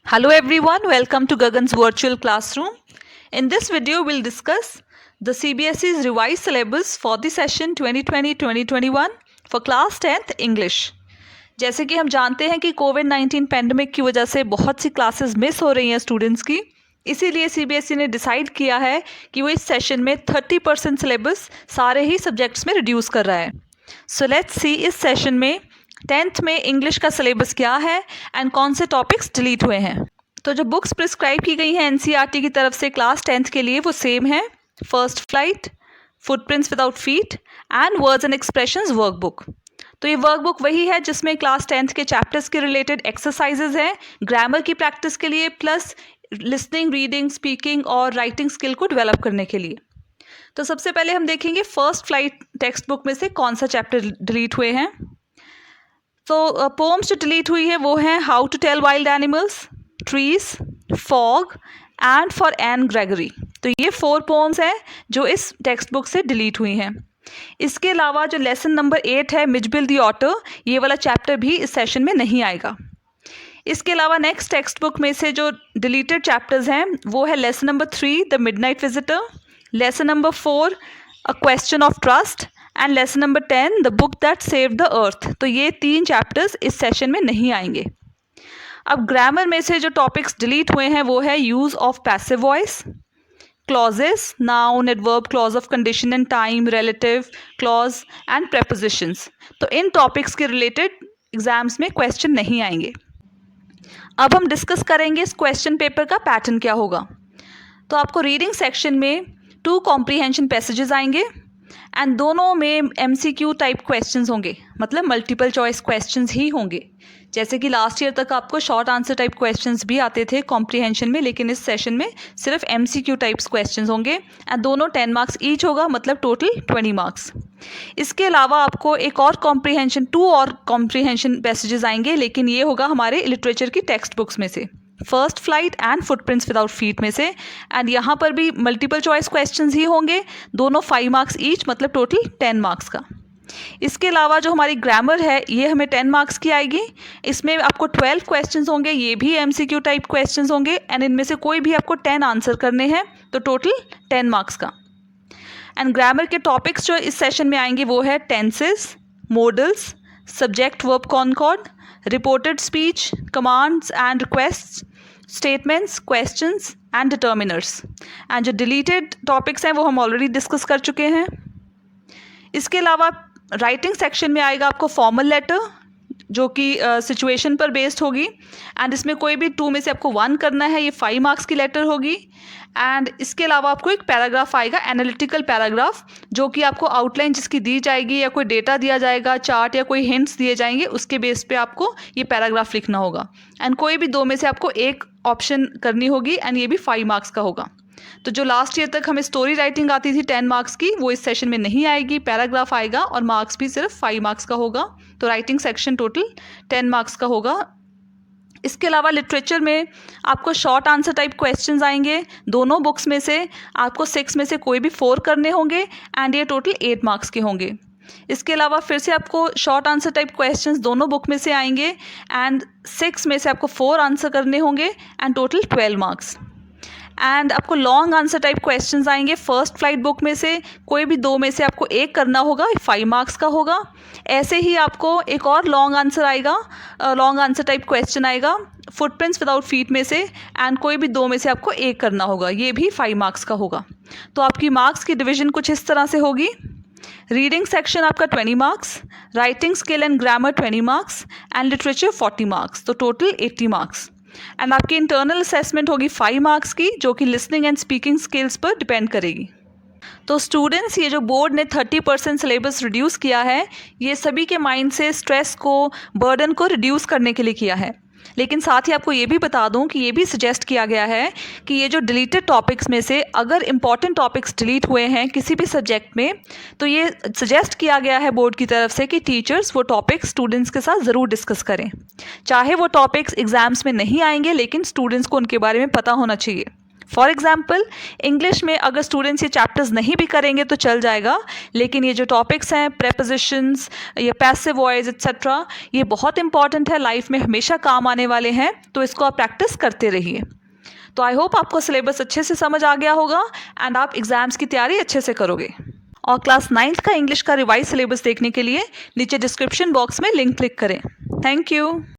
Hello everyone, welcome to Gagan's virtual classroom. In this video, we'll discuss the CBSE's revised syllabus for the session 2020-2021 for class 10th English. जैसे कि हम जानते हैं कि कोविड-19 pandemic की वजह से बहुत सी क्लासेस मिस हो रही हैं स्टूडेंट्स की, इसीलिए सीबीएसई ने डिसाइड किया है कि वो इस सेशन में 30% सिलेबस सारे ही सब्जेक्ट्स में रिड्यूस कर रहा है. सो लेट्स सी इस सेशन में 10th में इंग्लिश का सिलेबस क्या है एंड कौन से टॉपिक्स डिलीट हुए हैं. तो जो बुक्स प्रिस्क्राइब की गई हैं एनसीईआरटी की तरफ से क्लास 10th के लिए वो सेम है. First flight, footprints without feet and words and expressions workbook. तो ये वर्कबुक वही है जिसमें क्लास 10th के चैप्टर्स के रिलेटेड एक्सरसाइजेज हैं ग्रामर की प्रैक्टिस के लिए, प्लस लिसनिंग, रीडिंग, स्पीकिंग और राइटिंग स्किल को डेवलप करने के लिए. तो सबसे पहले हम देखेंगे फर्स्ट फ्लाइट टेक्स्ट बुक में से कौन सा चैप्टर डिलीट हुए हैं. तो पोम्स जो डिलीट हुई है वो हैं how to tell wild animals, trees, fog and for Anne Gregory. तो ये 4 पोम्स हैं जो इस टेक्स्ट बुक से डिलीट हुई हैं. इसके अलावा जो लेसन नंबर 8 है मिजबिल द ऑटर, ये वाला चैप्टर भी इस सेशन में नहीं आएगा. इसके अलावा नेक्स्ट टेक्स्ट बुक में से जो डिलीटेड चैप्टर्स हैं वो है lesson number 3 the midnight visitor, lesson number 4 a question of trust and lesson number 10 the book that saved the earth. तो ये 3 चैप्टर्स इस सेशन में नहीं आएंगे. अब ग्रामर में से जो टॉपिक्स डिलीट हुए हैं वो है use of passive voice, clauses, noun, adverb, clause of condition and time, relative clause and prepositions. तो इन टॉपिक्स के रिलेटेड एग्जाम्स में क्वेश्चन नहीं आएंगे. अब हम डिस्कस करेंगे इस क्वेश्चन पेपर का पैटर्न क्या होगा. तो आपको रीडिंग सेक्शन में 2 कॉम्प्रीहेंशन पैसेजेस आएंगे एंड दोनों में MCQ टाइप क्वेश्चंस होंगे, मतलब मल्टीपल चॉइस क्वेश्चंस ही होंगे. जैसे कि लास्ट ईयर तक आपको शॉर्ट आंसर टाइप क्वेश्चंस भी आते थे कॉम्प्रीहेंशन में, लेकिन इस सेशन में सिर्फ MCQ टाइप्स क्वेश्चंस होंगे एंड दोनों 10 मार्क्स ईच होगा, मतलब टोटल 20 मार्क्स. इसके अलावा आपको एक और कॉम्प्रीहेंशन 2 और कॉम्प्रीहेंशन पैसेजेस आएंगे, लेकिन ये होगा हमारे लिटरेचर की टेक्स्ट बुक्स में से, first flight and footprints without feet में से. एंड यहाँ पर भी मल्टीपल चॉइस क्वेश्चंस ही होंगे, दोनों 5 मार्क्स ईच, मतलब टोटल 10 मार्क्स का. इसके अलावा जो हमारी ग्रामर है ये हमें 10 मार्क्स की आएगी. इसमें आपको 12 क्वेश्चंस होंगे, ये भी MCQ टाइप क्वेश्चंस होंगे एंड इनमें से कोई भी आपको 10 आंसर करने हैं, तो टोटल 10 मार्क्स का. एंड ग्रामर के टॉपिक्स जो इस सेशन में आएंगे वो है tenses, modals, subject verb concord, reported speech, commands and requests, statements, questions and determiners. And जो डिलीटेड टॉपिक्स हैं वो हम ऑलरेडी डिस्कस कर चुके हैं. इसके अलावा राइटिंग सेक्शन में आएगा आपको फॉर्मल लेटर जो कि सिचुएशन पर बेस्ड होगी एंड इसमें कोई भी 2 में से आपको 1 करना है, ये 5 मार्क्स की लेटर होगी. एंड इसके अलावा आपको एक पैराग्राफ आएगा, एनालिटिकल पैराग्राफ, जो कि आपको आउटलाइन जिसकी दी जाएगी या कोई डेटा दिया जाएगा, चार्ट या कोई हिंट्स दिए जाएंगे, उसके बेस पे आपको ये पैराग्राफ लिखना होगा. एंड कोई भी 2 में से आपको एक ऑप्शन करनी होगी एंड ये भी 5 मार्क्स का होगा. तो जो लास्ट ईयर तक हमें स्टोरी राइटिंग आती थी 10 मार्क्स की, वो इस सेशन में नहीं आएगी, पैराग्राफ आएगा और मार्क्स भी सिर्फ 5 मार्क्स का होगा. तो राइटिंग सेक्शन टोटल 10 मार्क्स का होगा. इसके अलावा लिटरेचर में आपको शॉर्ट आंसर टाइप क्वेश्चंस आएंगे, दोनों बुक्स में से आपको 6 में से कोई भी 4 करने होंगे एंड ये टोटल 8 मार्क्स के होंगे. इसके अलावा फिर से आपको शॉर्ट आंसर टाइप क्वेश्चंस दोनों बुक में से आएंगे एंड 6 में से आपको 4 आंसर करने होंगे एंड टोटल 12 मार्क्स. एंड आपको लॉन्ग आंसर टाइप क्वेश्चंस आएंगे फर्स्ट फ्लाइट बुक में से, कोई भी 2 में से आपको एक करना होगा, 5 मार्क्स का होगा. ऐसे ही आपको एक और लॉन्ग आंसर आएगा, लॉन्ग आंसर टाइप क्वेश्चन आएगा फुटप्रिंट्स विदाउट फीट में से एंड कोई भी 2 में से आपको एक करना होगा, ये भी 5 मार्क्स का होगा. तो आपकी मार्क्स की डिवीजन कुछ इस तरह से होगी. रीडिंग सेक्शन आपका 20 marks, writing skill and grammar 20 marks and literature 40 marks, तो टोटल 80 मार्क्स. एंड आपकी इंटरनल असेसमेंट होगी 5 मार्क्स की, जो कि लिसनिंग एंड स्पीकिंग स्किल्स पर डिपेंड करेगी. तो स्टूडेंट्स, ये जो बोर्ड ने 30% सिलेबस रिड्यूस किया है, ये सभी के माइंड से स्ट्रेस को, बर्डन को रिड्यूस करने के लिए किया है. लेकिन साथ ही आपको ये भी बता दूं कि ये भी सजेस्ट किया गया है कि ये जो डिलीटेड टॉपिक्स में से अगर इंपॉर्टेंट टॉपिक्स डिलीट हुए हैं किसी भी सब्जेक्ट में, तो ये सजेस्ट किया गया है बोर्ड की तरफ से कि टीचर्स वो टॉपिक्स स्टूडेंट्स के साथ ज़रूर डिस्कस करें. चाहे वो टॉपिक्स एग्जाम्स में नहीं आएंगे, लेकिन स्टूडेंट्स को उनके बारे में पता होना चाहिए. फॉर एग्जाम्पल इंग्लिश में अगर स्टूडेंट्स ये चैप्टर्स नहीं भी करेंगे तो चल जाएगा, लेकिन ये जो टॉपिक्स हैं प्रेपोजिशंस, ये पैसिव वॉइस एट्सेट्रा, ये बहुत इंपॉर्टेंट है, लाइफ में हमेशा काम आने वाले हैं, तो इसको आप प्रैक्टिस करते रहिए। तो आई होप आपको सिलेबस अच्छे से समझ आ गया होगा एंड आप एग्जाम्स की तैयारी अच्छे से करोगे। और क्लास 9th का इंग्लिश का रिवाइज सिलेबस देखने के लिए नीचे डिस्क्रिप्शन बॉक्स में लिंक क्लिक करें। Thank you.